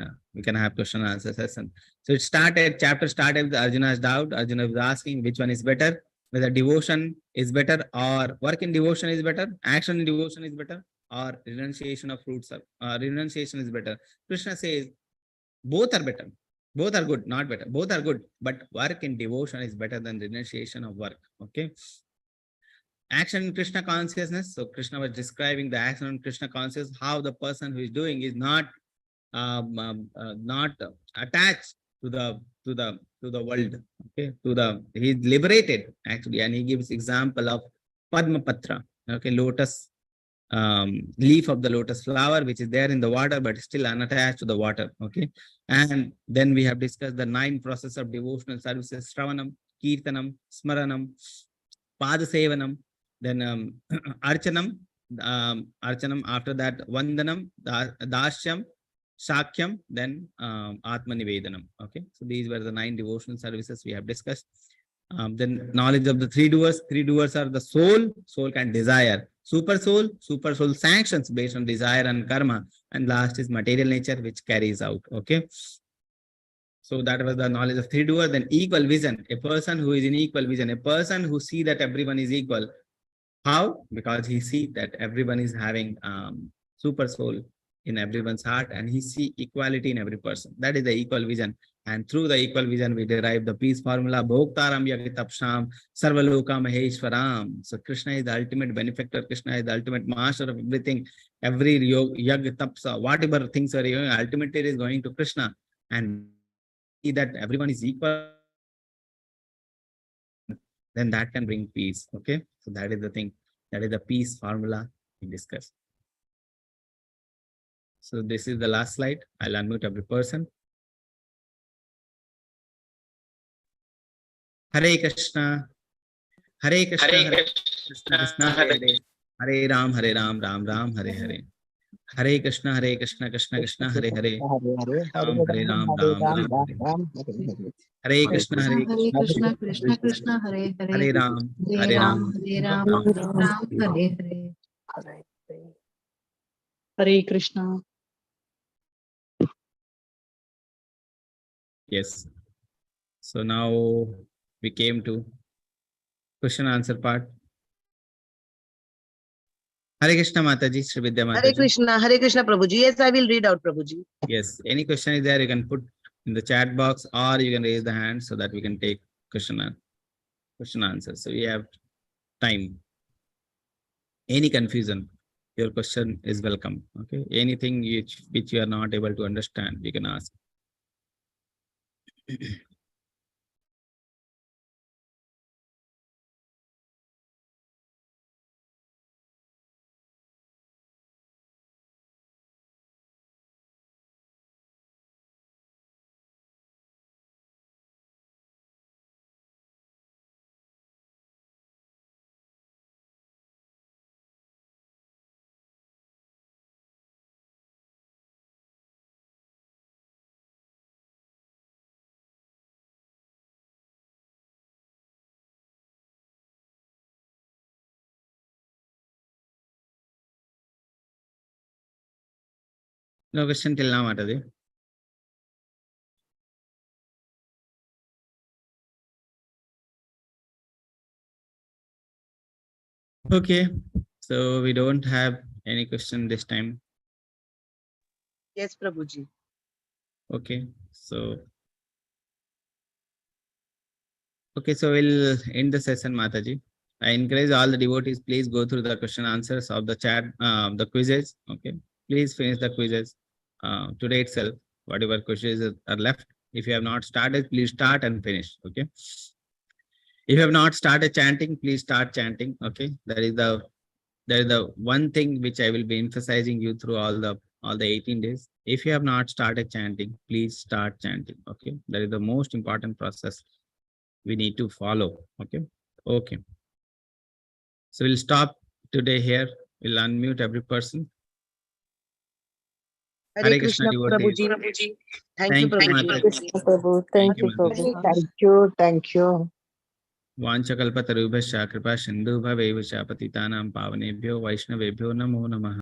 have question and answer session. So it started. Chapter started with Arjuna's doubt. Arjuna was asking which one is better, whether devotion is better or work in devotion is better, action in devotion is better, or renunciation of fruits. Renunciation is better. Krishna says both are better. Both are good, not better. Both are good, but work in devotion is better than renunciation of work. Okay. Action in Krishna consciousness. So Krishna was describing the action in Krishna consciousness, how the person who is doing is not attached to the world. Okay, he's liberated actually, and he gives example of Padma Patra. Okay, lotus leaf of the lotus flower, which is there in the water, but still unattached to the water. Okay. And then we have discussed the 9 process of devotional services: Shravanam, Kirtanam, Smaranam, Padasevanam, then Archanam, after that Vandanam, Dashyam, Shakyam, then Atmanivedanam. Okay. So these were the 9 devotional services we have discussed. Then knowledge of the 3 doers. 3 doers are the soul can desire. Super soul sanctions based on desire and karma. And last is material nature, which carries out. Okay. So that was the knowledge of 3 doers. Then equal vision. A person who is in equal vision, a person who see that everyone is equal. How? Because he see that everyone is having super soul in everyone's heart, and he see equality in every person. That is the equal vision. And through the equal vision, we derive the peace formula: Bhoktaram Yagitapsham Sarvaloka Maheshwaram. So Krishna is the ultimate benefactor. Krishna is the ultimate master of everything. Every yag tapsa, whatever things are doing, ultimately it is going to Krishna. And see that everyone is equal, then that can bring peace. Okay, so that is the thing. That is the peace formula we discussed. So this is the last slide. I'll unmute every person. Hare Krishna, Hare Krishna, Hare Krishna, Krishna Hare Hare, Hare Ram, Ram Ram, Hare Hare. Hare Krishna, Krishna Krishna, Hare Hare, Hare Ram, Ram Ram, Hare Krishna, Krishna Krishna Krishna Hare Hare, Hare Ram, Ram Hare Hare. Hare Krishna. Yes. So now we came to question answer part. Hare Krishna Mataji, Shri Vidya Mataji. Hare Krishna Prabhuji. Yes, I will read out Prabhuji. Yes, any question is there, you can put in the chat box, or you can raise the hand so that we can take question answer. So we have time. Any confusion, your question is welcome. Okay, anything which you are not able to understand, you can ask. No question till now, Mataji. Okay, so we don't have any question this time. Yes, Prabhuji. Okay, so we'll end the session, Mataji. I encourage all the devotees, please go through the question answers of the chat, the quizzes. Okay, please finish the quizzes today itself. Whatever questions are left, if you have not started, please start and finish. Okay. If you have not started chanting, please start chanting. Okay, that is the That is the one thing which I will be emphasizing you through all the 18 days. If you have not started chanting, please start chanting. Okay, that is the most important process we need to follow. Okay, okay. So we'll stop today here. We'll unmute every person. Hare Krishna, devotees. Prabhuji. Thank Thank you, you, Prabhuji. Mataji. Krishna Prabhu. Thank you, Mataji. Prabhu. Thank you. Thank you. वाञ्छकल्पतरुभ्यश्च कृपा सिन्धुभ्यैव च पतितानां पावनेभ्यो वैष्णवेभ्यो नमो नमः।